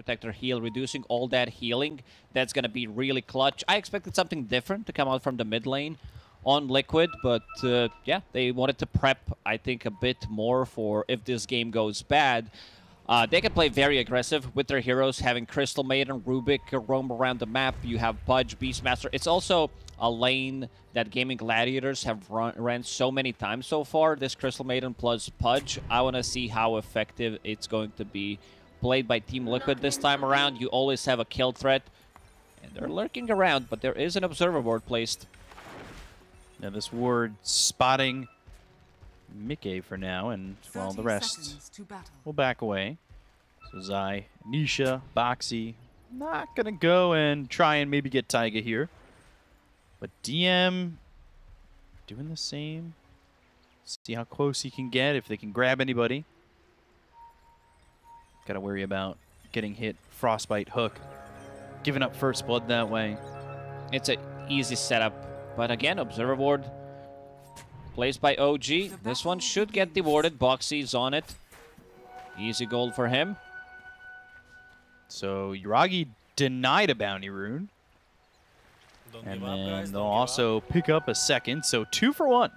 Protector heal, reducing all that healing. That's going to be really clutch. I expected something different to come out from the mid lane on Liquid, but yeah, they wanted to prep, I think, a bit more for if this game goes bad. They can play very aggressive with their heroes, having Crystal Maiden, Rubik roam around the map. You have Pudge, Beastmaster. It's also a lane that Gaimin Gladiators have ran so many times so far. This Crystal Maiden plus Pudge. I want to see how effective it's going to be played by Team Liquid this time around. You always have a kill threat, and they're lurking around, but there is an observer ward placed. Now this ward spotting Mickey for now, and well, the rest will back away. So Zai, Nisha, Boxy, not gonna go and try and maybe get Taiga here. But DM doing the same. See how close he can get, if they can grab anybody. Gotta worry about getting hit, Frostbite, Hook. Giving up first blood that way. It's an easy setup. But again, Observer Ward placed by OG. This one should get rewarded. Boxy's on it. Easy gold for him. So Yuragi denied a bounty rune. And then they'll also pick up a second. So 2 for 1.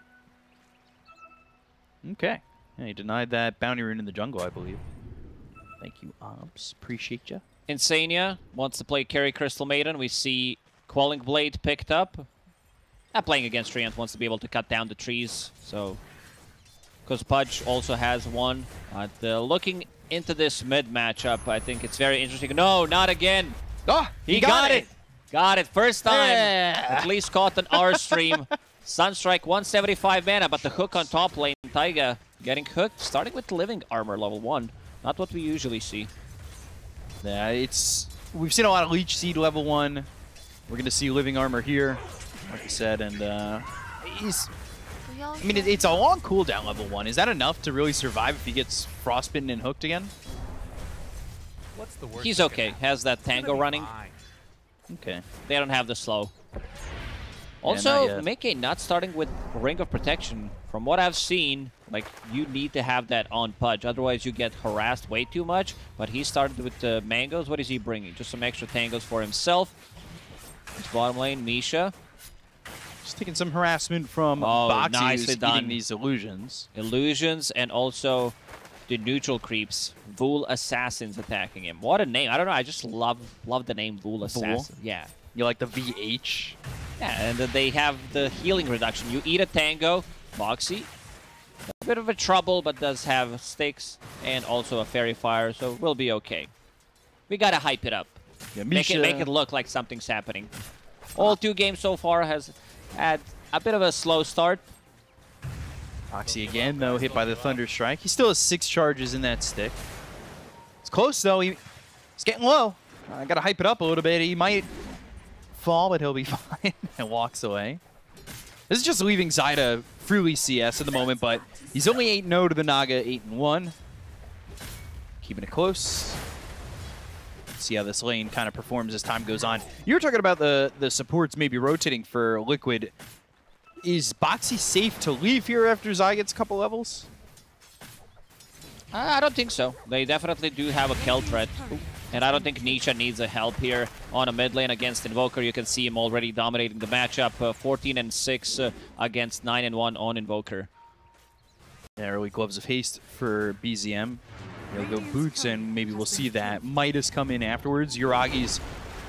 Okay. Yeah, he denied that bounty rune in the jungle, I believe. Thank you, Obs. Appreciate you. Insania wants to play carry Crystal Maiden. We see Quelling Blade picked up. Not playing against Treant, wants to be able to cut down the trees. So, because Pudge also has one. Looking into this mid matchup, I think it's very interesting. No, not again. Oh, he got it. Got it. First time. Yeah. At least caught on our stream. Sunstrike, 175 mana, but the hook on top lane. Taiga getting hooked, starting with living armor level 1. Not what we usually see. Yeah, we've seen a lot of Leech Seed level 1. We're going to see living armor here, like I said, and it's a long cooldown level 1. Is that enough to really survive if he gets frostbitten and hooked again? What's the worst? He's okay. Has that tango running. Okay. They don't have the slow. Also, Mickey not starting with Ring of Protection. From what I've seen, like, you need to have that on Pudge. Otherwise, you get harassed way too much. But he started with the mangoes. What is he bringing? Just some extra tangos for himself. His bottom lane, Misha. Just taking some harassment from Boxy, nicely done. Eating these illusions. Illusions, and also the neutral creeps. Vul Assassins attacking him. What a name. I don't know. I just love the name Vul Assassin. Yeah. You like the VH? Yeah, and they have the healing reduction. You eat a tango, Boxy. A bit of a trouble, but does have sticks and also a fairy fire, so we'll be okay. We gotta hype it up. Yeah, make it look like something's happening. All 2 games so far has had a bit of a slow start. Boxy again, though, hit by the Thunder Strike. He still has 6 charges in that stick. It's close, though. He's getting low. I gotta hype it up a little bit. He might fall, but he'll be fine. And walks away. This is just leaving Zyda freely CS at the moment, but he's only 8-0 to the Naga, 8-1. Keeping it close. See how this lane kind of performs as time goes on. You were talking about the supports maybe rotating for Liquid. Is Boxy safe to leave here after Zai gets a couple levels? I don't think so. They definitely do have a kill threat. And I don't think Nisha needs a help here on a mid lane against Invoker. You can see him already dominating the matchup. 14-6 against 9-1 on Invoker. Yeah, early Gloves of Haste for BZM. They'll go boots, and maybe we'll see that Midas come in afterwards. Yuragi's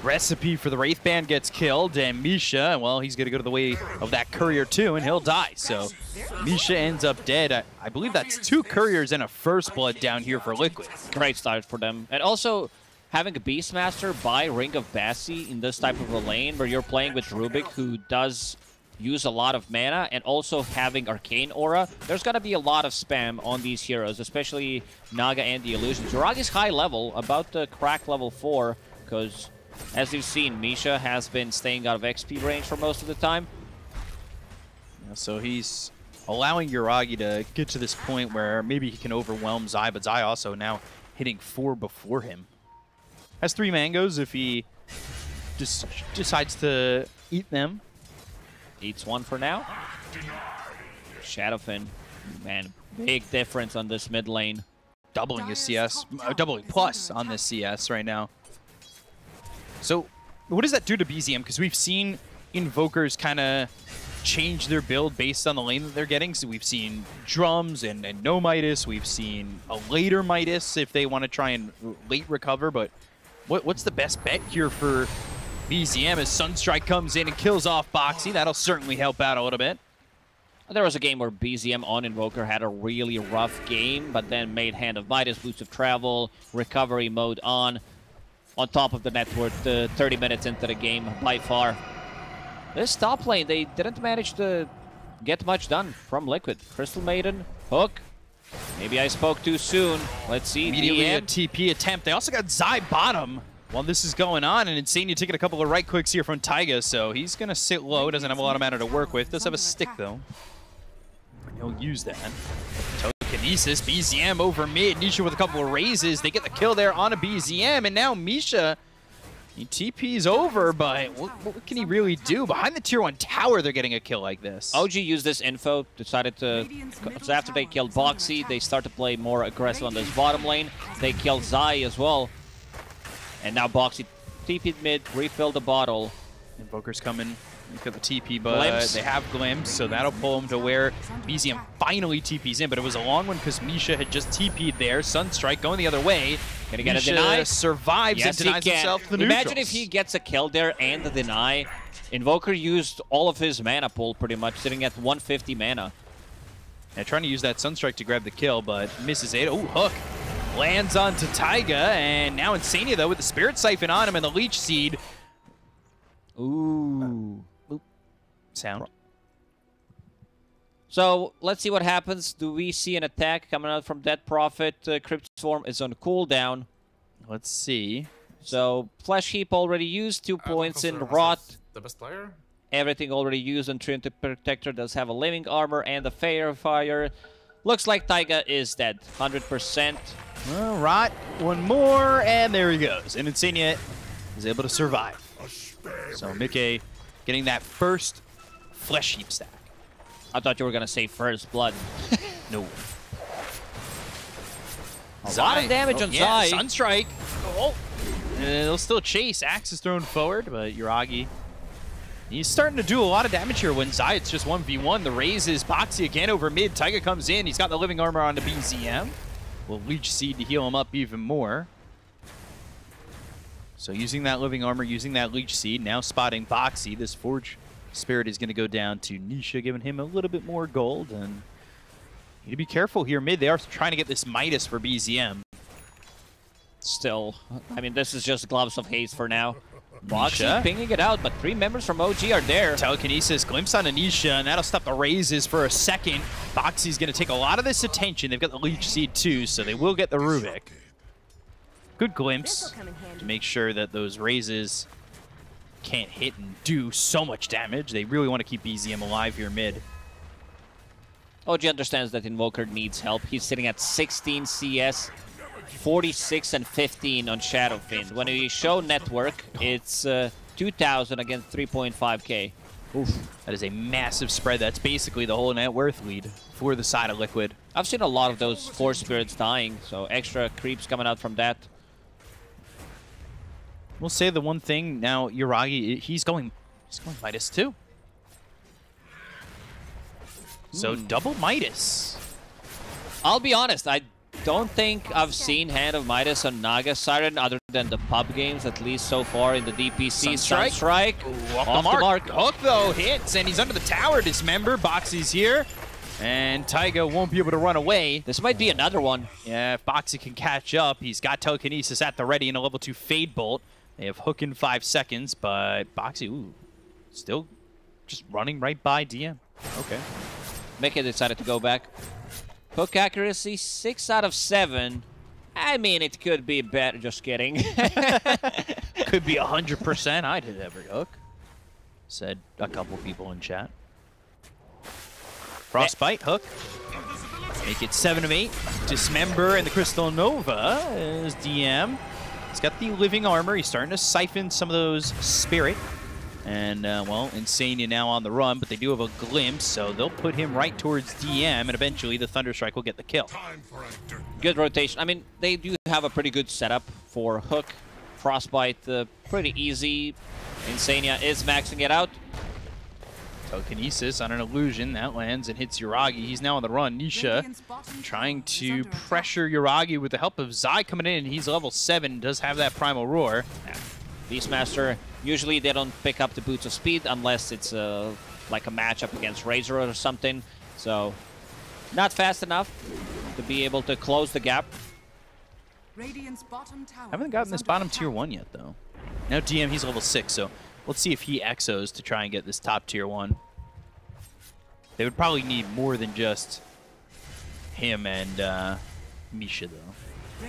recipe for the Wraith Band gets killed, and Misha, well, he's going to go to the way of that courier too, and he'll die. So Misha ends up dead. I believe that's 2 couriers and a first blood down here for Liquid. Great start for them. And also, having a Beastmaster by Ring of Bassi in this type of a lane where you're playing with Rubik, who does use a lot of mana, and also having Arcane Aura, there's going to be a lot of spam on these heroes, especially Naga and the Illusions. Yuragi's high level, about to crack level 4, because as you've seen, Misha has been staying out of XP range for most of the time. Yeah, so he's allowing Yuragi to get to this point where maybe he can overwhelm Zai, but Zai also now hitting 4 before him. Has 3 mangoes if he just decides to eat them. Eats 1 for now. Shadowfin, man, big difference on this mid lane. doubling his CS, doubling plus on this CS right now. So what does that do to BZM? Because we've seen Invokers kind of change their build based on the lane that they're getting. So we've seen drums and no Midas. We've seen a later Midas if they want to try and late recover. But what's the best bet here for BZM as Sunstrike comes in and kills off Boxy? That'll certainly help out a little bit. There was a game where BZM on Invoker had a really rough game, but then made Hand of Midas, Boost of Travel, recovery mode on top of the network 30 minutes into the game by far. This top lane, they didn't manage to get much done from Liquid. Crystal Maiden, Hook. Maybe I spoke too soon. Let's see. Immediately a TP attempt. They also got Zai bottom while this is going on, and Insania taking a couple of right clicks here from Taiga, so he's going to sit low. Doesn't have a lot of mana to work with. Does have a stick, though. He'll use that. Telekinesis, BZM over mid. Nisha with a couple of raises. They get the kill there on a BZM, and now Misha, he TP's over, but what can he really do? Behind the tier 1 tower, they're getting a kill like this. OG used this info, decided to, so after they killed Boxy, they start to play more aggressive on this bottom lane. They killed Zai as well. And now Boxy TP'd mid, refilled the bottle. Invoker's coming. Look at the TP, but Glimpse. they have Glimpse, so that'll pull him to where BZM finally TP's in, but it was a long one because Misha had just TP'd there. Sunstrike going the other way. Gonna get Misha a deny. Survives and denies himself to the neutrals. Imagine if he gets a kill there and the deny. Invoker used all of his mana pool pretty much, sitting at 150 mana. Yeah, trying to use that Sunstrike to grab the kill, but misses it. Oh, Hook lands onto Taiga, and now Insania, though, with the Spirit Siphon on him and the Leech Seed. Ooh. Sound. So let's see what happens. Do we see an attack coming out from Dead Prophet? Crypt Swarm is on cooldown. Let's see. So Flesh Heap already used, 2 points in Rot. The best player? Everything already used, and Trinity Protector does have a living armor and a Fair Fire. Looks like Taiga is dead, 100%. Well, Rot, one more, and there he goes. And Insania is able to survive. So Mickey getting that first Flesh Heap stack. I thought you were going to say First Blood. No. A lot of damage on Zai. Sunstrike. Oh. They'll still chase. Axe is thrown forward, but Yuragi, he's starting to do a lot of damage here when Zai, it's just 1v1. The raise is Boxy again over mid. Taiga comes in. He's got the living armor on the BZM. Will Leech Seed to heal him up even more. So using that living armor, using that Leech Seed, now spotting Boxy. This Forge Spirit is going to go down to Nisha, giving him a little bit more gold. And you need to be careful here mid. They are trying to get this Midas for BZM. Still, I mean, this is just Gloves of Haze for now. Boxy Nisha pinging it out, but 3 members from OG are there. Telekinesis, glimpse on Anisha, and that'll stop the raises for a second. Boxy's going to take a lot of this attention. They've got the Leech Seed too, so they will get the Rubik. Good glimpse to make sure that those raises can't hit and do so much damage. They really want to keep BZM alive here mid. OG understands that Invoker needs help. He's sitting at 16 CS, 46 and 15 on Shadowfiend. When we show network, it's 2,000 against 3.5k. Oof. That is a massive spread. That's basically the whole net worth lead for the side of Liquid. I've seen a lot of those Force Spirits dying, so extra creeps coming out from that. We'll say the one thing now, Yuragi, he's going Midas too. So double Midas. I'll be honest, I don't think I've seen Hand of Midas on Naga Siren other than the pub games, at least so far in the DPC. Sunstrike. Off the mark. Hook, though, hits, and he's under the tower. Dismember. Boxy's here. And Taiga won't be able to run away. This might be another one. Yeah, if Boxy can catch up, he's got Telekinesis at the ready and a level 2 Fade Bolt. They have Hook in 5 seconds, but Boxy, ooh, still just running right by DM. Okay. Mickey decided to go back. Hook accuracy, 6 out of 7. I mean, it could be better. Just kidding. Could be 100%. I'd hit every hook. Said a couple people in chat. Frostbite, Hook. Make it 7 of 8. Dismember and the Crystal Nova is DM. He's got the living armor. He's starting to siphon some of those spirit. And, well, Insania now on the run, but they do have a glimpse, so they'll put him right towards DM, and eventually the Thunderstrike will get the kill. Good rotation. I mean, they do have a pretty good setup for Hook. Frostbite, pretty easy. Insania is maxing it out. Telekinesis on an illusion. That lands and hits Yuragi. He's now on the run. Nisha trying to pressure Yuragi with the help of Zai coming in. He's level 7, does have that Primal Roar. Yeah. Beastmaster, usually they don't pick up the Boots of Speed unless it's like a matchup against Razor or something. So, not fast enough to be able to close the gap. Haven't gotten this bottom tier 1 yet, though. Now DM, he's level 6, so let's see if he exos to try and get this top tier 1. They would probably need more than just him and Misha, though.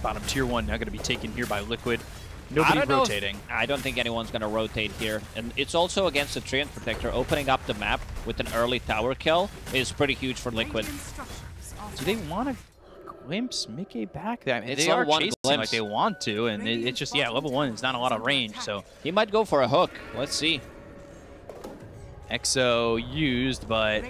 Bottom tier 1 now going to be taken here by Liquid. Nobody rotating. I don't think anyone's going to rotate here. And it's also against the Treant Protector. Opening up the map with an early tower kill is pretty huge for Liquid. Do they want to glimpse Mickey back? I mean, It's they are level 1 chasing glimpse. like they want to, and it's just, yeah, level 1 is not a lot of range, so. He might go for a hook. Let's see. Exo used, but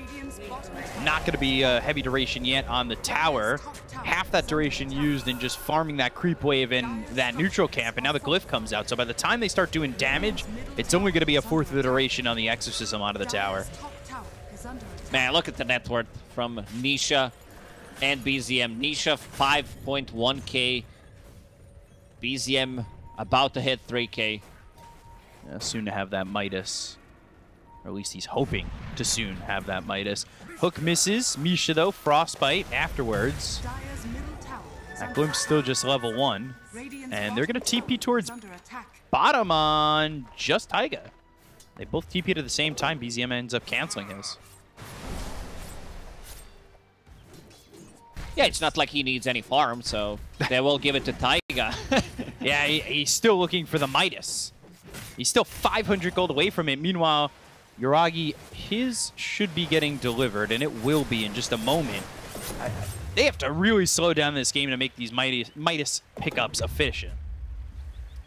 not going to be a heavy duration yet on the tower. Half that duration used in just farming that creep wave in that neutral camp, and now the glyph comes out. So by the time they start doing damage, it's only going to be a fourth of the duration on the exorcism onto the tower. Man, look at the net worth from Nisha and BZM. Nisha 5.1k. BZM about to hit 3k. Yeah, soon to have that Midas. Or at least he's hoping to soon have that Midas. Hook misses. Misha, though, Frostbite afterwards. That glimpse still just level 1. And they're going to TP towards bottom on just Taiga. They both TP'd at the same time. BZM ends up canceling his. Yeah, it's not like he needs any farm, so they will give it to Taiga. Yeah, he's still looking for the Midas. He's still 500 gold away from it. Meanwhile, Yuragi, his should be getting delivered, and it will be in just a moment. They have to really slow down this game to make these Midas pickups efficient.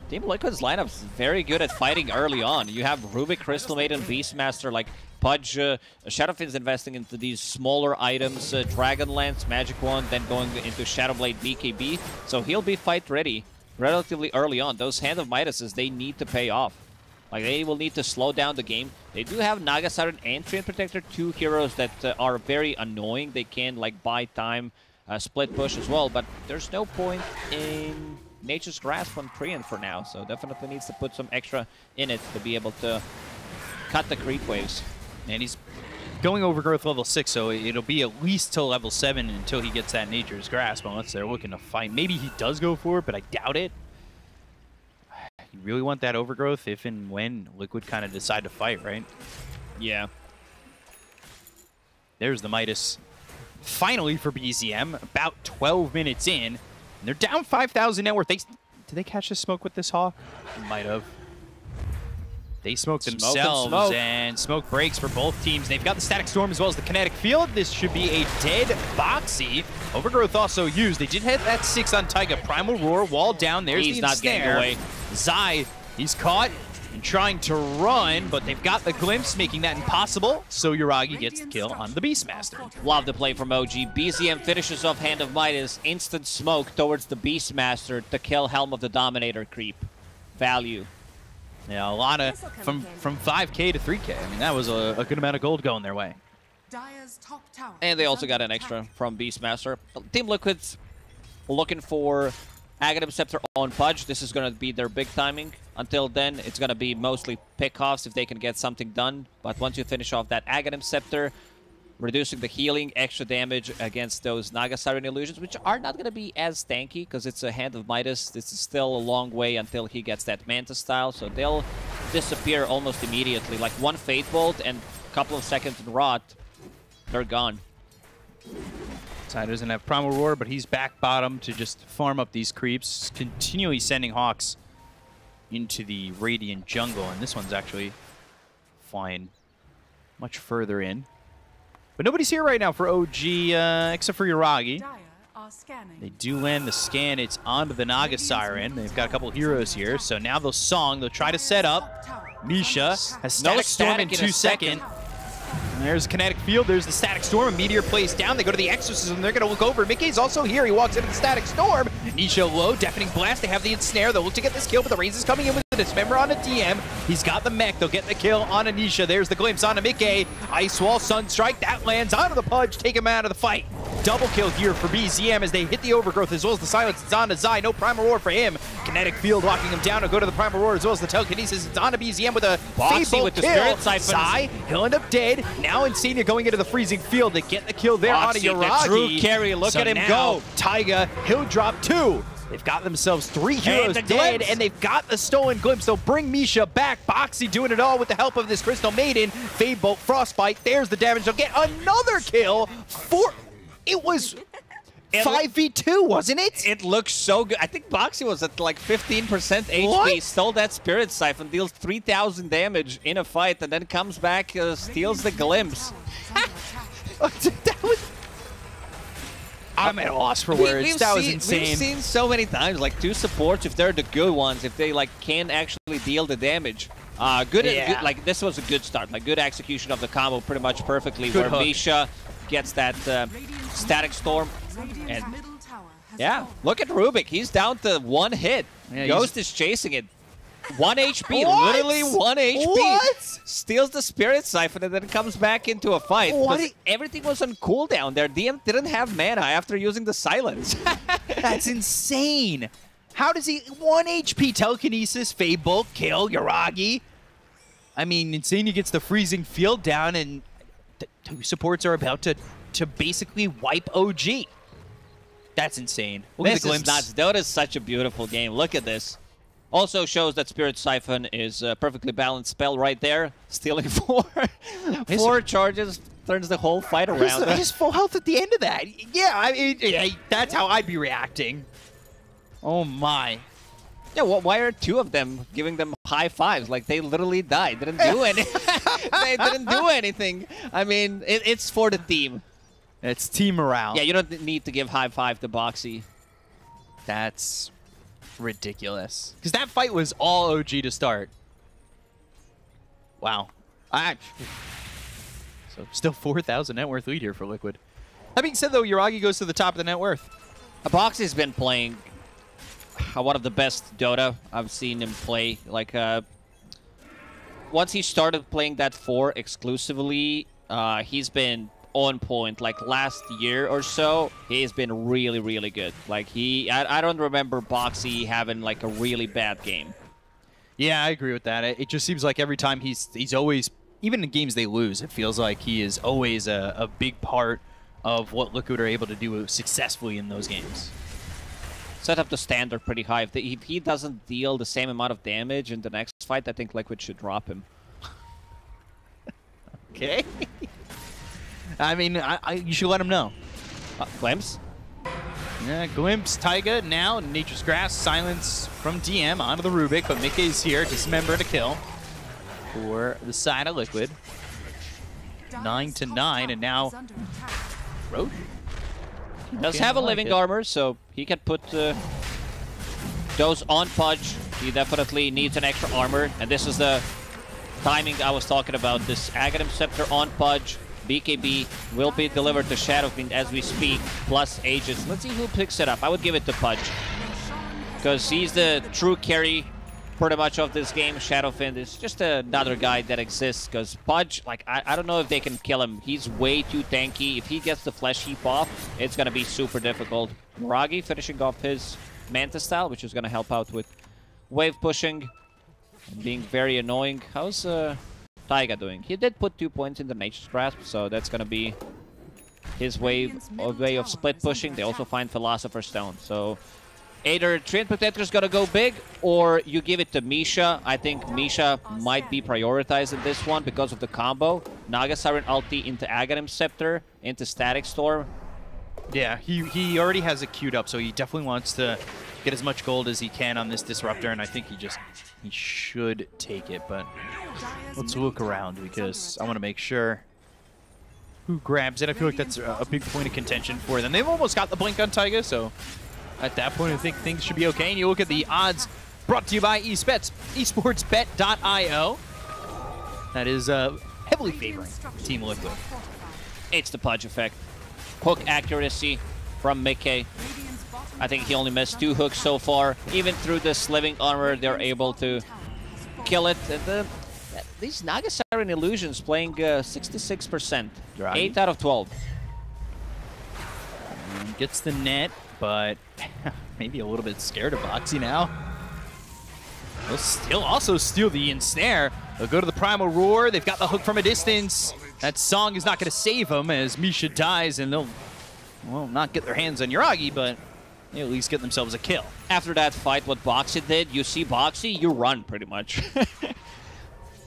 Team Liquid's lineup is very good at fighting early on. You have Rubik, Crystal Maiden, Beastmaster, like Pudge. Shadowfin's investing into these smaller items, Dragonlance, Magic Wand, then going into Shadowblade BKB. So he'll be fight ready relatively early on. Those Hand of Midases, they need to pay off. Like, they will need to slow down the game. They do have Naga Siren and Treant Protector, 2 heroes that are very annoying. They can, like, buy time, split push as well, but there's no point in Nature's Grasp on Treant for now, so definitely needs to put some extra in it to be able to cut the creep waves. And he's going Overgrowth level 6, so it'll be at least till level 7 until he gets that Nature's Grasp, unless they're looking to fight. Maybe he does go for it, but I doubt it. You really want that Overgrowth if and when Liquid kind of decide to fight, right? Yeah. There's the Midas. Finally for BZM, about 12 minutes in. And they're down 5,000 net worth. Did they catch the smoke with this Hawk? Might have. They smoked themselves, and smoke breaks for both teams. They've got the Static Storm as well as the Kinetic Field. This should be a dead Boxy. Overgrowth also used. They did hit that 6 on Taiga. Primal Roar, wall down. There's He's the not snare. getting away. Zai, he's caught and trying to run, but they've got the glimpse, making that impossible. So Yuragi gets the kill on the Beastmaster. Love the play from OG. BZM finishes off Hand of Midas. Instant smoke towards the Beastmaster to kill Helm of the Dominator creep. Value. Yeah, a lot of, from 5K to 3K. I mean, that was a good amount of gold going their way. And they also got an extra from Beastmaster. Team Liquid's looking for Aghanim Scepter on Pudge. This is going to be their big timing. Until then, it's going to be mostly pickoffs if they can get something done. But once you finish off that Aghanim Scepter, reducing the healing, extra damage against those Naga Siren illusions, which are not going to be as tanky because it's a Hand of Midas. This is still a long way until he gets that Manta style, so they'll disappear almost immediately. Like one Fate Bolt and a couple of seconds in Rot, they're gone. Sai doesn't have Primal Roar, but he's back bottom to just farm up these creeps, continually sending Hawks into the Radiant jungle, and this one's actually flying much further in. But nobody's here right now for OG, except for Yuragi. They do land the scan. It's onto the Naga Siren. They've got a couple heroes here, so now they'll Song. They'll try to set up. Misha has Static Storm in 2 seconds. And there's Kinetic Field. There's the Static Storm. A Meteor plays down. They go to the Exorcism. They're going to look over. Mickey's also here. He walks into the Static Storm. Nisha low. Deafening Blast. They have the Ensnare. They'll look to get this kill, but the Raze is coming in with the Dismember on a DM. He's got the mech. They'll get the kill on Anisha. There's the glimpse on a Mickey. Ice Wall, Sunstrike. That lands onto the Pudge. Take him out of the fight. Double kill here for BZM as they hit the Overgrowth as well as the Silence. It's on to Zai. No Primal Roar for him. Kinetic Field locking him down to go to the Primal Roar as well as the Telekinesis. It's on to BZM with a Fable with the kill. Spirit Siphon. Zai, he'll end up dead. Now Insania going into the Freezing Field. They get the kill there on the Yuragi. true carry. Look at him go. Taiga, he'll drop 2. They've got themselves 3 heroes dead, and they've got the Stolen Glimpse. They'll bring Misha back. Boxy doing it all with the help of this Crystal Maiden. Fade Bolt, Frostbite. There's the damage. They'll get another kill. It was 5v2, wasn't it? It looks so good. I think Boxy was at like 15% HP. What? Stole that Spirit Siphon, deals 3,000 damage in a fight, and then comes back, steals the Glimpse. That was... I'm at a loss for words. That was insane. We've seen so many times, like 2 supports, if they're the good ones, if they like can actually deal the damage. Good, like this was a good start, like good execution of the combo, pretty much perfectly. Good where hook. Misha gets that Static Storm, and yeah, look at Rubik. He's down to 1 hit. Yeah, Ghost is chasing it. 1 HP, What? literally 1 HP. What? Steals the Spirit Siphon and then comes back into a fight. What? Everything was on cooldown. Their DM didn't have mana after using the Silence. That's insane. How does he 1 HP Telekinesis, Fable, kill Yuragi? I mean, Insania gets the Freezing Field down, and 2 supports are about to basically wipe OG. That's insane. Look at This the is glimpse. nuts. Dota is such a beautiful game. Look at this. Also shows that Spirit Siphon is a perfectly balanced spell right there. Stealing 4 charges, turns the whole fight around. Just full health at the end of that. Yeah, I mean, that's how I'd be reacting. Oh my. Yeah, well, why are 2 of them giving them high fives? Like, they literally died. Didn't do they didn't do anything. I mean, it's for the team. It's team morale. Yeah, you don't need to give high five to Boxy. That's ridiculous. Because that fight was all OG to start. Wow. So still 4,000 net worth lead here for Liquid. That being said, though, Yuragi goes to the top of the net worth. Boxy's been playing one of the best Dota I've seen him play. Like, once he started playing that 4 exclusively, he's been on point. Like last year or so, he's been really, really good. Like I don't remember Boxy having like a really bad game. Yeah, I agree with that. It just seems like every time he's always, even in games they lose, it feels like he is always a big part of what Liquid are able to do successfully in those games. Set up the standard pretty high. If he doesn't deal the same amount of damage in the next fight, I think Liquid should drop him. Okay. I mean, you should let him know. Glimpse? Yeah, Glimpse, Taiga, now Nature's Grass, Silence from DM onto the Rubik, but Mickey's here, Dismember to kill for the side of Liquid. 9-9, and now Road. Does have a living armor, so he can put those on Pudge. He definitely needs an extra armor, and this is the timing I was talking about. This Aghanim Scepter on Pudge. BKB will be delivered to Shadowfiend as we speak, plus Aegis. Let's see who picks it up. I would give it to Pudge, because he's the true carry pretty much of this game. Shadowfiend is just another guy that exists, because Pudge, like, I don't know if they can kill him. He's way too tanky. If he gets the Flesh Heap off, it's going to be super difficult. Muragi finishing off his Manta style, which is going to help out with wave pushing and being very annoying. How's Taiga doing? He did put 2 points in the Nature's Grasp, so that's going to be his way of split pushing. They also find Philosopher's Stone. So either Treant Protector is going to go big, or you give it to Misha. I think Misha might be prioritized in this one because of the combo. Naga Siren ulti into Aghanim Scepter, into Static Storm. Yeah, he already has it queued up, so he definitely wants to get as much gold as he can on this Disruptor, and I think he should take it, but let's look around because I want to make sure who grabs it. I feel like that's a big point of contention for them. They've almost got the blink on Taiga, so at that point I think things should be okay. And you look at the odds brought to you by esportsbet.io. That is heavily favoring Team Liquid. It's the Pudge effect. Hook accuracy from Mickey. I think he only missed 2 hooks so far. Even through this living armor, they're able to kill it. And, these Naga Siren Illusions playing 66%. 8 out of 12. And gets the net, but maybe a little bit scared of Boxy now. They'll still also steal the ensnare. They'll go to the Primal Roar. They've got the hook from a distance. That song is not going to save them as Misha dies, and they'll, well, not get their hands on Yuragi, but they at least get themselves a kill. After that fight, what Boxy did, you see Boxy, you run pretty much.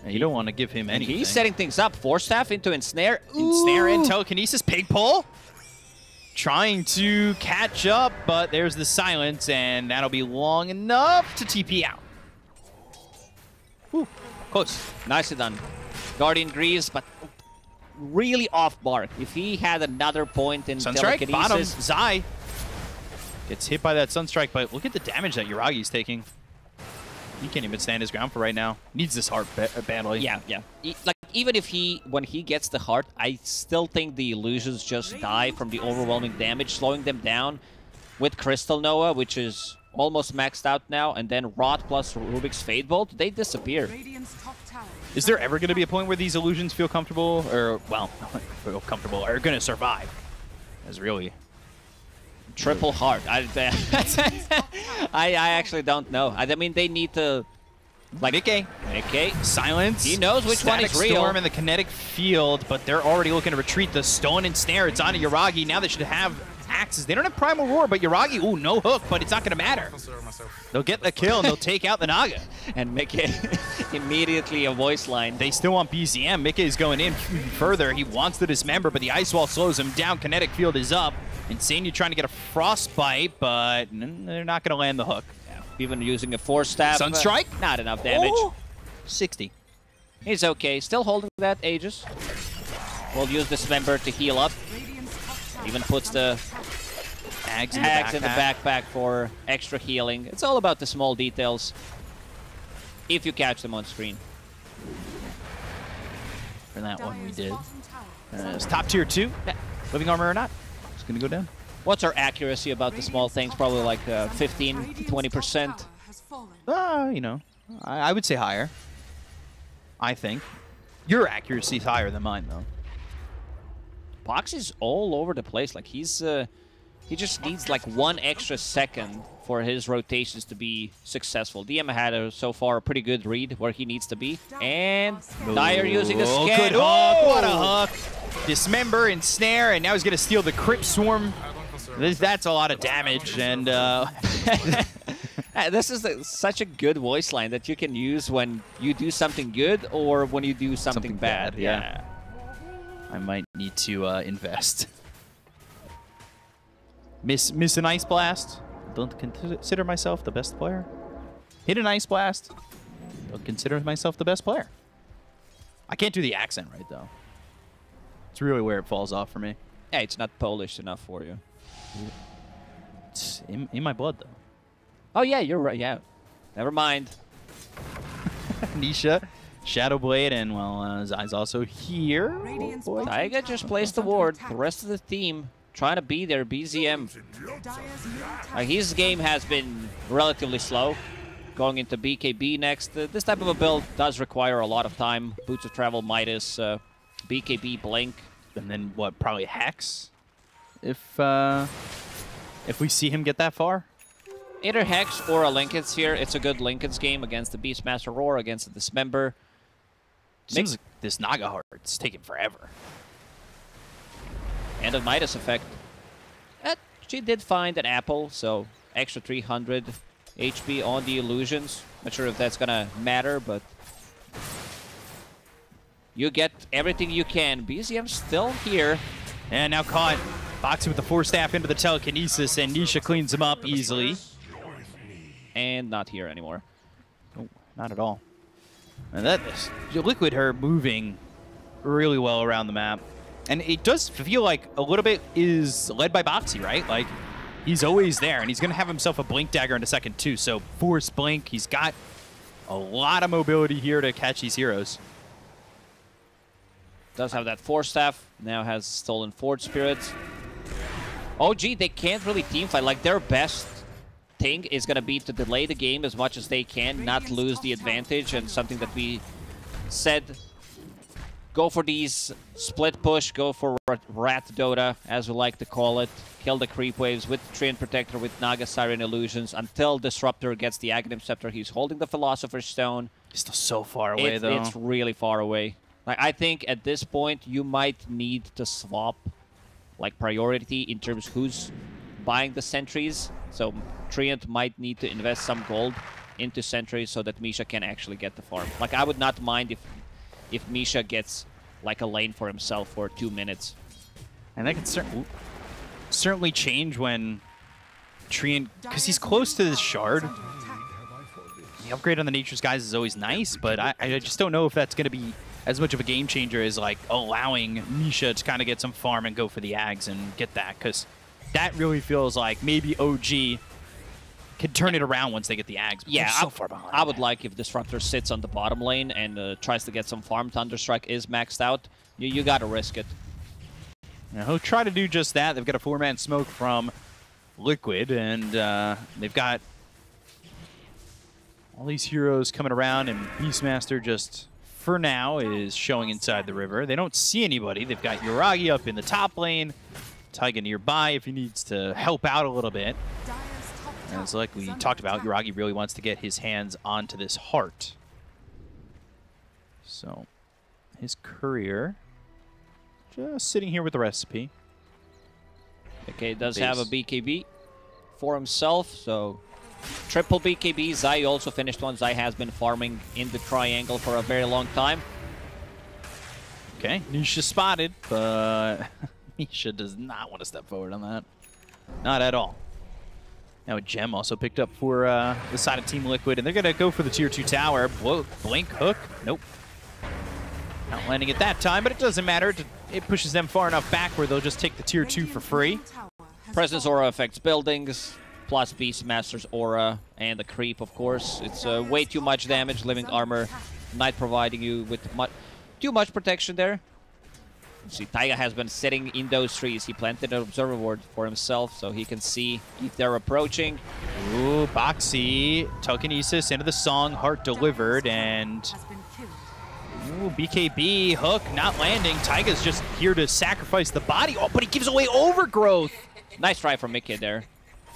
You don't want to give him anything. He's setting things up. Force Staff into Ensnare. Ensnare and Telekinesis. Pig Pole. Trying to catch up, but there's the silence, and that'll be long enough to TP out. Whew. Close. Nicely done. Guardian Greaves, but really off mark. If he had another point in Sunstrike, Telekinesis. bottom, Zai gets hit by that Sunstrike, but look at the damage that Yuragi's taking. He can't even stand his ground for right now. Needs this heart badly. Yeah. Like, even if when he gets the heart, I still think the illusions just die from the overwhelming damage, slowing them down with Crystal Noah, which is almost maxed out now, and then Rot plus Rubik's Fade Bolt, they disappear. Is there ever going to be a point where these illusions feel comfortable, or, well, feel comfortable, or going to survive? That's really... Triple heart. I actually don't know. I mean, they need to... Like, Mickey. Silence. He knows which one is real. Storm in the kinetic field, but they're already looking to retreat. The Stone and Snare, it's onto Yuragi. Now they should have axes. They don't have Primal Roar, but Yuragi, ooh, no hook, but it's not going to matter. They'll get the kill, and they'll take out the Naga. And Mickey immediately a voice line. They still want BZM. Mickey's going in further. He wants to dismember, but the Ice Wall slows him down. Kinetic field is up. Insane, you're trying to get a Frostbite, but they're not going to land the hook. Yeah. Even using a Force Staff. Sunstrike? Not enough damage. Oh, 60. He's okay. Still holding that Aegis. We'll use Dismember to heal up. Even puts the Ags in the backpack for extra healing. It's all about the small details, if you catch them on screen. For that one, we did. It's top tier 2. Living armor or not. It's going to go down. What's our accuracy about the small things? Probably like 15 to 20%. You know, I would say higher. I think. Your accuracy is higher than mine, though. Boxy's all over the place. Like, he just needs like 1 extra second for his rotations to be successful. DM had so far a pretty good read where he needs to be. And Dyer using a scan. Good hook. What a hook. Dismember and Snare, and now he's going to steal the Crypt Swarm. That's a lot of damage, and this is such a good voice line that you can use when you do something good or when you do something bad. Yeah. I might need to invest. Miss an Ice Blast. Don't consider myself the best player. Hit an Ice Blast. Don't consider myself the best player. I can't do the accent right, though. It's really where it falls off for me. Yeah, it's not Polish enough for you. It's in my blood, though. Oh, yeah, you're right. Yeah. Never mind. Nisha, Shadowblade, and, well, Zai's also here. Oh, Taiga just placed the ward. The rest of the team trying to be their BZM. His game has been relatively slow. Going into BKB next. This type of a build does require a lot of time. Boots of Travel, Midas, BKB, Blink. And then, what, probably Hex? If we see him get that far? Either Hex or a Lincoln Sphere. It's a good Lincoln's game against the Beastmaster Roar, against the Dismember. Seems like this Naga Heart's taking forever. And a Midas effect. She did find an apple, so extra 300 HP on the illusions. Not sure if that's gonna matter, but you get everything you can. BZM's still here. And now caught. Boxing with the Force Staff into the Telekinesis, and Nisha cleans him up easily. And not here anymore. Oh, not at all. And that is Liquid her moving really well around the map. And it does feel like a little bit is led by Boxy, right? Like, he's always there, and he's going to have himself a Blink Dagger in a second, too. So, force Blink. He's got a lot of mobility here to catch these heroes. Does have that Force Staff. Now has stolen Forge Spirits. OG, they can't really teamfight. Like, their best thing is going to be to delay the game as much as they can, not lose the advantage, and something that we said, go for these split push, go for Rat Dota, as we like to call it. Kill the creep waves with Treant Protector, with Naga Siren Illusions, until Disruptor gets the Aghanim Scepter. He's holding the Philosopher's Stone. He's still so far away, though. It's really far away. Like, I think at this point, you might need to swap like priority in terms of who's buying the sentries. So Treant might need to invest some gold into sentries so that Misha can actually get the farm. Like, I would not mind if Misha gets like a lane for himself for 2 minutes. And that can certainly change when Treant, because he's close to this shard. The upgrade on the Nature's Guise is always nice, but I just don't know if that's going to be as much of a game changer as like allowing Misha to kind of get some farm and go for the Ags and get that, because that really feels like maybe OG can turn it around once they get the Ags. Yeah, so far behind. I would like if Disruptor sits on the bottom lane and tries to get some farm. Thunderstrike is maxed out. You got to risk it. Now, he'll try to do just that. They've got a 4-man smoke from Liquid, and they've got all these heroes coming around, and Beastmaster just, for now, is showing inside the river. They don't see anybody. They've got Yuragi up in the top lane. Taiga nearby if he needs to help out a little bit. As like we talked about, Yuragi really wants to get his hands onto this heart. So, his courier just sitting here with the recipe. Okay, does have a BKB for himself, so triple BKB. Zai also finished one. Zai has been farming in the triangle for a very long time. Okay, Nisha spotted, but Nisha does not want to step forward on that. Not at all. Now a gem also picked up for the side of Team Liquid, and they're going to go for the tier 2 tower. Whoa, blink hook. Nope. Not landing it that time, but it doesn't matter. It pushes them far enough back where they'll just take the tier 2 for free. Presence Aura affects buildings, plus Beastmaster's Aura, and the creep, of course. It's way too much damage. Living Armor, Knight providing you with too much protection there. See, Taiga has been sitting in those trees. He planted an Observer Ward for himself so he can see if they're approaching. Ooh, Boxy, telekinesis into the song, heart delivered, and ooh, BKB, hook, not landing. Taiga's just here to sacrifice the body. Oh, but he gives away Overgrowth. Nice try from Mickey there.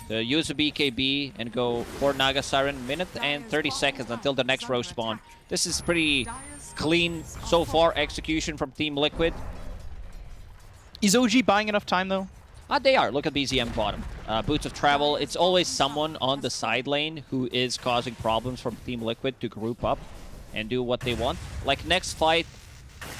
To use a BKB and go for Naga Siren, minute and 30 seconds until the next row spawn. This is pretty clean so far execution from Team Liquid. Is OG buying enough time, though? They are. Look at BZM bottom. Boots of Travel. It's always someone on the side lane who is causing problems from Team Liquid to group up and do what they want. Like, next fight,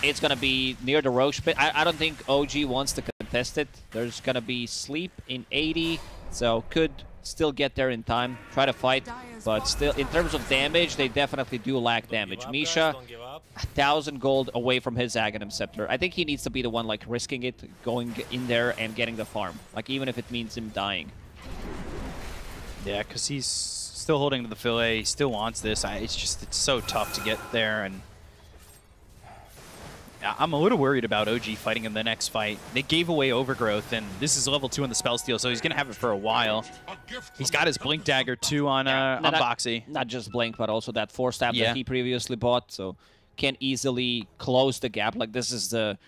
it's going to be near the Roche pit. I don't think OG wants to contest it. There's going to be sleep in 80, so could still get there in time, try to fight, but still, in terms of damage, they definitely do lack damage. Misha, 1,000 gold away from his Aghanim Scepter. I think he needs to be the one, like, risking it, going in there and getting the farm. Like, even if it means him dying. Yeah, because he's still holding to the fillet. He still wants this. It's so tough to get there, and I'm a little worried about OG fighting in the next fight. They gave away Overgrowth, and this is level 2 on the spell steal, so he's going to have it for a while. He's got his Blink Dagger, too, on Boxy. Not just Blink, but also that Force Staff that he previously bought, so can easily close the gap. Like, this is the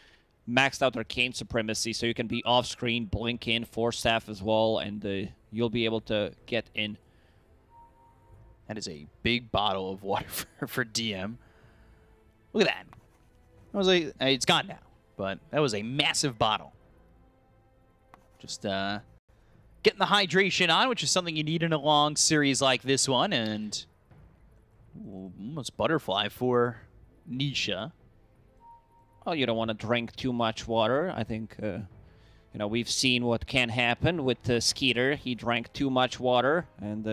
maxed out Arcane Supremacy, so you can be off-screen, blink in, Force Staff as well, and you'll be able to get in. That is a big bottle of water for DM. Look at that. That was it's gone now, but that was a massive bottle. Just getting the hydration on, which is something you need in a long series like this one, and almost butterfly for Nisha. Well, you don't want to drink too much water. I think, you know, we've seen what can happen with Skeeter. He drank too much water, and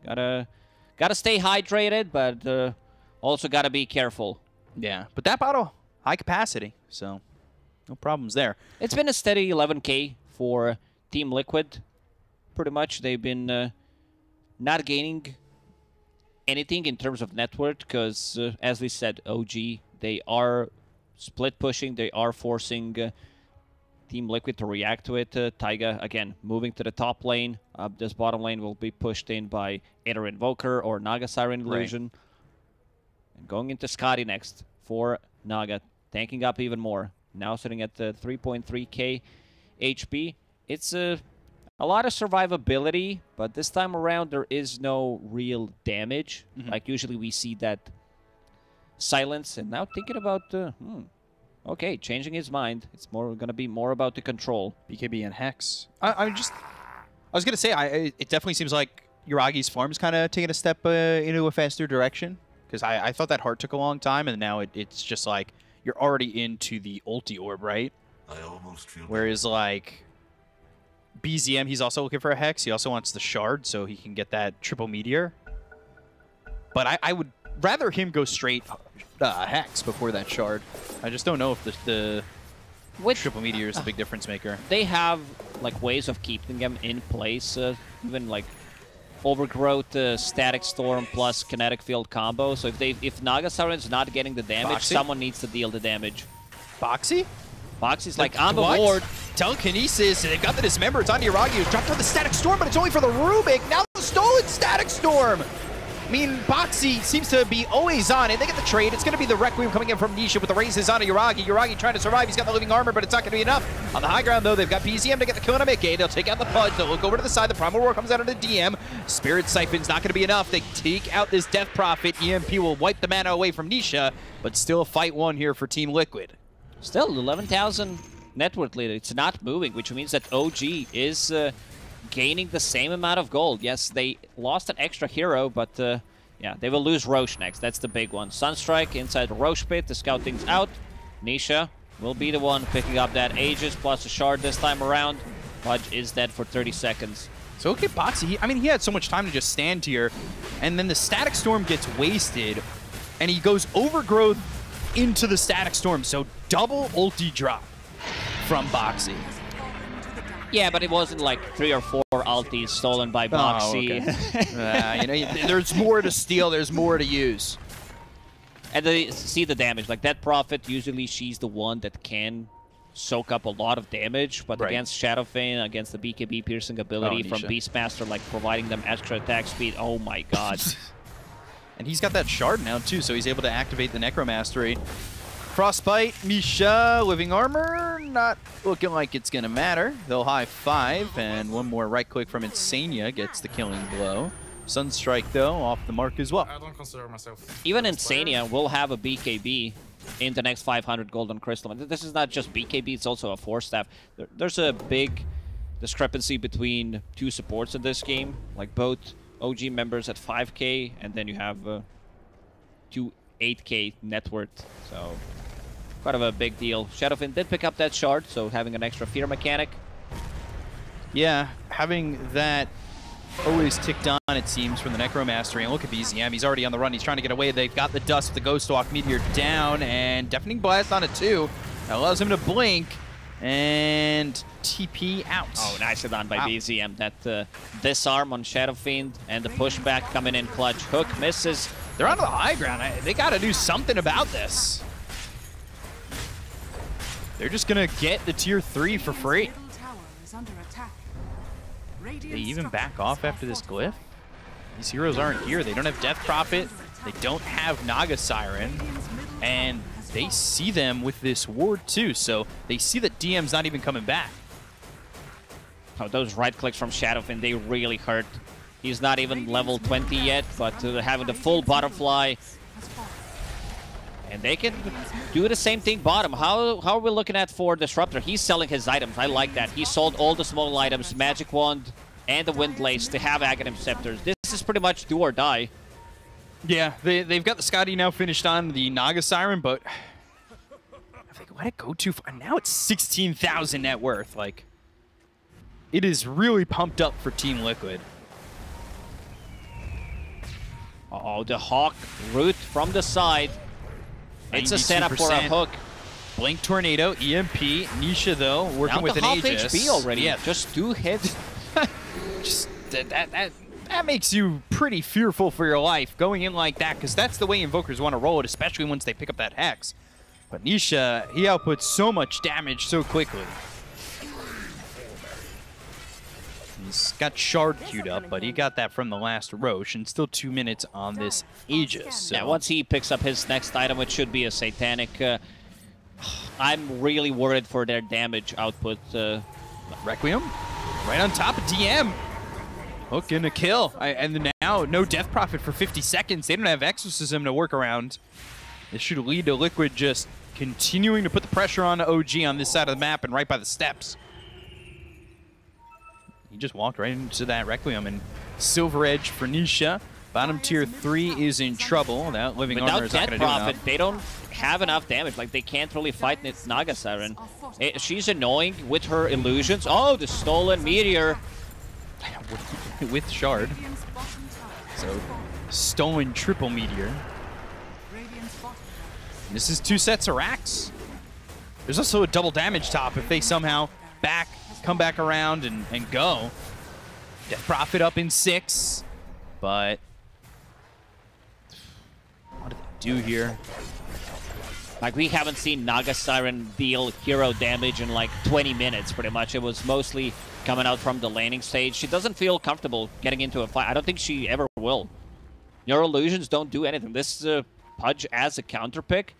gotta stay hydrated, but also gotta be careful. Yeah, but that bottle, high capacity, so No problems there. It's been a steady 11K for Team Liquid. Pretty much, they've been not gaining anything in terms of net worth because, as we said, OG, they are split pushing. They are forcing Team Liquid to react to it. Taiga, again, moving to the top lane. This bottom lane will be pushed in by either Invoker or Naga Siren Illusion. Right. And going into Scotty next for Naga, tanking up even more. Now sitting at 3.3k HP. It's a lot of survivability, but this time around there is no real damage. Like usually we see that silence, and now thinking about okay, changing his mind. It's more going to be more about the control. BKB and Hex. I was going to say, it definitely seems like Yuragi's farm's kind of taking a step into a faster direction. Because I thought that heart took a long time, and now it's just like, you're already into the ulti orb, right? I almost feel Whereas, like, BZM, he's also looking for a Hex. He also wants the Shard, so he can get that triple meteor. But I would rather him go straight Hex before that Shard. I just don't know if the triple meteor is the big difference maker. They have like ways of keeping them in place, even like Overgrowth, Static Storm plus Kinetic Field combo. So if Naga Siren's not getting the damage, someone needs to deal the damage. Boxy? Boxy's like, I'm aboard. Telekinesis, they've got the Dismember. It's on Yuragi, who's dropped on the Static Storm, but it's only for the Rubik. Now the stolen Static Storm. I mean, Boxy seems to be always on it. They get the trade. It's going to be the Requiem coming in from Nisha with the raises on Yuragi. Yuragi trying to survive. He's got the living armor, but it's not going to be enough. On the high ground, though, they've got BZM to get the kill on a mid-gate. They'll take out the Pudge. They'll look over to the side. The Primal Roar comes out of the DM. Spirit Siphon's not going to be enough. They take out this Death Prophet. EMP will wipe the mana away from Nisha, but still a fight one here for Team Liquid. Still, 11,000 net worth lead. It's not moving, which means that OG is gaining the same amount of gold. Yes, they lost an extra hero, but yeah, they will lose Roche next. That's the big one. Sunstrike inside the Roche pit. The scout thing's out. Nisha will be the one picking up that Aegis plus a Shard this time around. Pudge is dead for 30 seconds. So okay, Boxy, I mean, he had so much time to just stand here, and then the Static Storm gets wasted, and he goes Overgrowth into the Static Storm. So double ulti drop from Boxy. Yeah, but it wasn't like 3 or 4 ultis stolen by Boxy. Oh, okay. You know, there's more to steal, there's more to use. And they see the damage. Like that Prophet, usually she's the one that can soak up a lot of damage, but against Shadowfane, against the BKB piercing ability from Beastmaster, like providing them extra attack speed, oh my god. And he's got that Shard now too, so he's able to activate the Necromastery. Frostbite, Misha, Living Armor, not looking like it's going to matter. They'll high five, and one more right click from Insania gets the killing blow. Sunstrike, though, off the mark as well. I don't consider myself. Even Insania will have a BKB in the next 500 Golden Crystal. And this is not just BKB, it's also a 4-staff. There's a big discrepancy between two supports in this game. Like both OG members at 5k, and then you have 2 8k net worth. So quite of a big deal. Shadowfin did pick up that Shard, so having an extra fear mechanic. Yeah, having that always ticked on, it seems, from the Necromastery. And look at BZM, he's already on the run. He's trying to get away. They've got the Dust with the Ghost Walk Meteor down, and Deafening Blast on it too. That allows him to blink and TP out. Oh, nicely done by BZM. That disarm on Shadow Fiend and the pushback coming in clutch. Hook misses. They're on the high ground. They got to do something about this. They're just going to get the tier 3 for free. They even back off after this glyph? These heroes aren't here. They don't have Death Prophet. They don't have Naga Siren. And they see them with this ward too. So they see that DM's not even coming back. Oh, those right clicks from Shadowfin, they really hurt. He's not even level 20 yet, but having the full butterfly. And they can do the same thing bottom. How are we looking at for Disruptor? He's selling his items. I like that. He sold all the small items, Magic Wand and the Windlace to have Aghanim Scepters. This is pretty much do or die. Yeah, they've got the Scotty now finished on the Naga Siren, but if they let it go too far, now it's 16,000 net worth. Like, it is really pumped up for Team Liquid. Oh, the Hawk root from the side. It's a setup for a hook. Blink Tornado, EMP, Nisha though, working with an half Aegis. HP already. Yeah, Just 2 hits. just that makes you pretty fearful for your life going in like that, because that's the way Invokers want to roll it, especially once they pick up that Hex. But Nisha, he outputs so much damage so quickly. He's got Shard queued up, but he got that from the last Roche, and still 2 minutes on this Aegis. So. Yeah, once he picks up his next item, it should be a Satanic. I'm really worried for their damage output. Requiem, right on top of DM. Hook and a kill. And now, no Death Prophet for 50 seconds. They don't have Exorcism to work around. This should lead to Liquid just continuing to put the pressure on OG on this side of the map and right by the steps. He just walked right into that Requiem, and Silver Edge for Nisha. Bottom tier 3 is in trouble. That living armor is not going to do enough. Without Death Prophet, they don't have enough damage. Like, they can't really fight this Naga Siren. She's annoying with her illusions. Oh, the stolen meteor. With Shard. So, stolen triple meteor. This is 2 sets of racks. There's also a double damage top if they somehow come back around and go. Death Prophet up in 6, but what do they do here? Like, we haven't seen Naga Siren deal hero damage in like 20 minutes, pretty much. It was mostly coming out from the laning stage. She doesn't feel comfortable getting into a fight. I don't think she ever will. Your illusions don't do anything. This Pudge as a counter pick.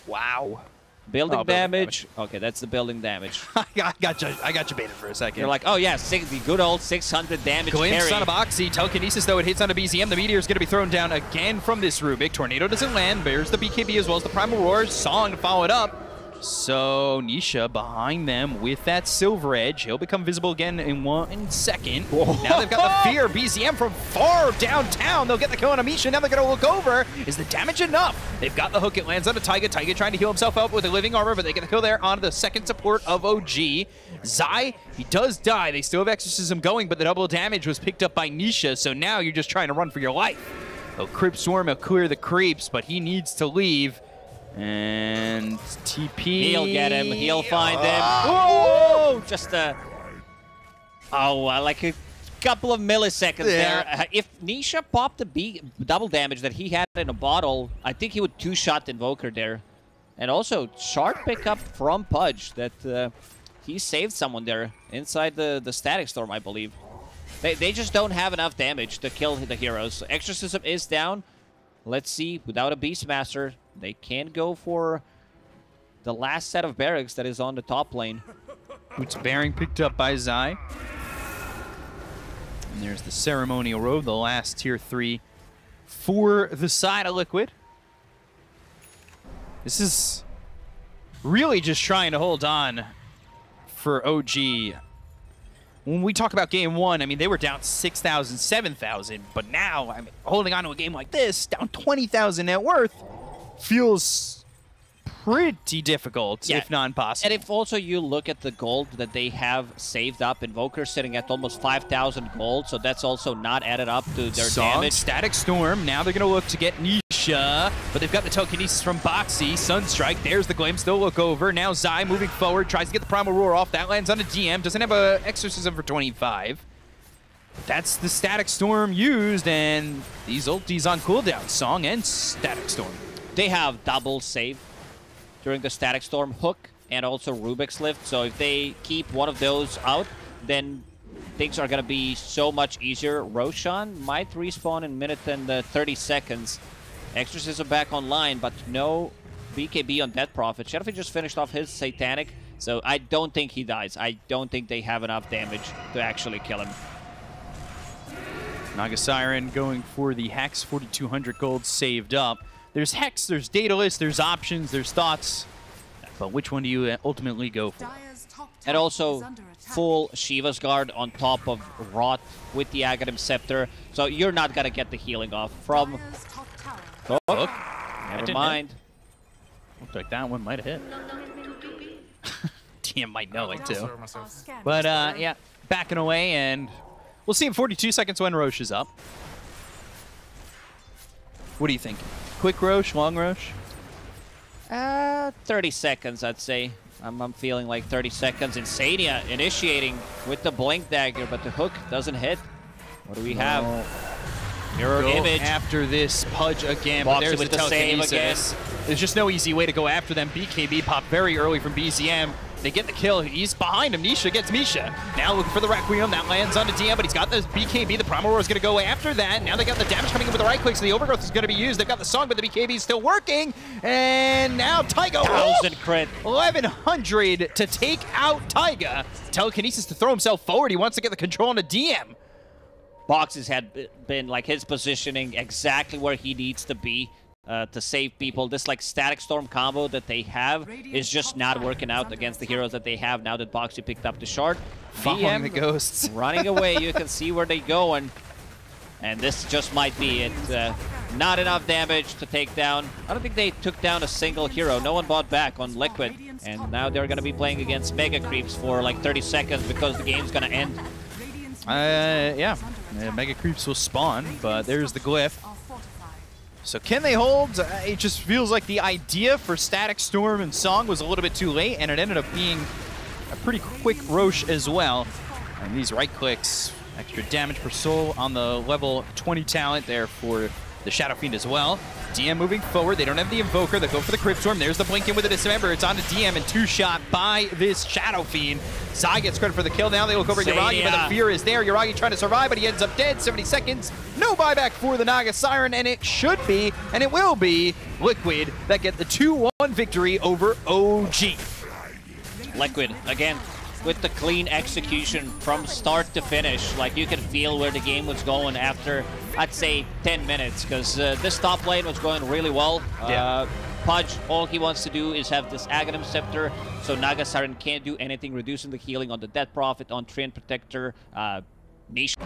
Wow. Building damage. Okay, that's the building damage. I got you baited for a second. You're like, oh yeah, the good old 600 damage Glimpse on a Boxy. Telekinesis, though, it hits on a BZM. The Meteor is going to be thrown down again from this Rubik. Tornado doesn't land. There's the BKB as well as the Primal Roar. Song to follow it up. So, Nisha behind them with that Silver Edge. He'll become visible again in 1 second. Whoa. Now they've got the Fear BZM from far downtown. They'll get the kill on Amisha. Now they're going to look over. Is the damage enough? They've got the hook. It lands on a Taiga. Taiga trying to heal himself up with a living armor, but they get the kill there on the second support of OG. Zai, he does die. They still have Exorcism going, but the double damage was picked up by Nisha, so now you're just trying to run for your life. Oh, Crypt Swarm will clear the creeps, but he needs to leave. And TP. He'll get him. He'll find him. Whoa! Just like a couple of milliseconds there. If Nisha popped the double damage that he had in a bottle, I think he would 2-shot Invoker there. And also, sharp pickup from Pudge that he saved someone there inside the Static Storm, I believe. They just don't have enough damage to kill the heroes. Exorcism is down. Let's see, without a Beastmaster, they can go for the last set of barracks that is on the top lane. Boots Bearing picked up by Zai. And there's the Ceremonial Robe, the last tier 3 for the side of Liquid. This is really just trying to hold on for OG. When we talk about game 1, I mean, they were down 6,000, 7,000, but now, I mean, holding on to a game like this, down 20,000 net worth, feels pretty difficult, if not impossible. And if also you look at the gold that they have saved up, Invoker sitting at almost 5,000 gold, so that's also not added up to their damage. Static Storm, now they're going to look to get Nisha, but they've got the Telekinesis from Boxy. Sunstrike, there's the Glimpse, they'll look over. Now Zai moving forward, tries to get the Primal Roar off. That lands on a DM, doesn't have an Exorcism for 25. That's the Static Storm used, and these ultis on cooldown, Song and Static Storm. They have double save during the Static Storm hook and also Rubik's Lift. So if they keep one of those out, then things are going to be so much easier. Roshan might respawn in a minute and 30 seconds. Exorcism back online, but no BKB on Death Prophet. Shadowfin just finished off his Satanic, so I don't think he dies. I don't think they have enough damage to actually kill him. Naga Siren going for the Hex, 4,200 gold saved up. There's Hex, there's Daedalus, there's options, there's thoughts. But which one do you ultimately go for? And also full Shiva's Guard on top of Rot with the Aghanim Scepter. So you're not going to get the healing off from... Oh, never mind. Looked like that one might have hit. DM might know it too. Myself. But yeah, backing away, and we'll see in 42 seconds when Roche is up. What do you think? Quick Roche, long Roche? 30 seconds, I'd say. I'm feeling like 30 seconds. Insania initiating with the Blink Dagger, but the hook doesn't hit. What do we have? Mirror image. After this Pudge again, Boxy but there's with the the save telekinesis. again. There's just no easy way to go after them. BKB popped very early from BZM. They get the kill. He's behind him. Nisha gets Misha. Now looking for the Requiem. That lands onto DM, but he's got the BKB. The Primal Roar is going to go after that. Now they got the damage coming in with the right clicks. So the Overgrowth is going to be used. They've got the song, but the BKB is still working. And now Taiga. 1,000 crit. 1,100 to take out Taiga. Telekinesis to throw himself forward. He wants to get the control on a DM. Boxes had been like his positioning exactly where he needs to be to save people. This like Static Storm combo that they have is just not working out against the heroes that they have now that Boxy picked up the shard. Following the ghosts. Running away, you can see where they go, and this just might be it. Not enough damage to take down. I don't think they took down a single hero. No one bought back on Liquid, and now they're going to be playing against Mega Creeps for like 30 seconds because the game's going to end. Yeah, Mega Creeps will spawn, but there's the glyph. So can they hold? It just feels like the idea for Static Storm and Song was a little bit too late, and it ended up being a pretty quick Roche as well. And these right clicks, extra damage per soul on the level 20 talent there for the Shadow Fiend as well. DM moving forward. They don't have the Invoker. They go for the Crypt Storm. There's the Blink in with the Dismember. It's on to DM and two-shot by this Shadow Fiend. Zai gets credit for the kill. Now they look over at Yuragi, but the fear is there. Yuragi trying to survive, but he ends up dead. 70 seconds. No buyback for the Naga Siren, and it should be, and it will be, Liquid that get the 2-1 victory over OG. Liquid, again, with the clean execution from start to finish. Like, you can feel where the game was going after, I'd say, 10 minutes, because this top lane was going really well. Pudge, all he wants to do is have this Aghanim Scepter, so Naga Siren can't do anything, reducing the healing on the Death Prophet, on Treant Protector, Niche.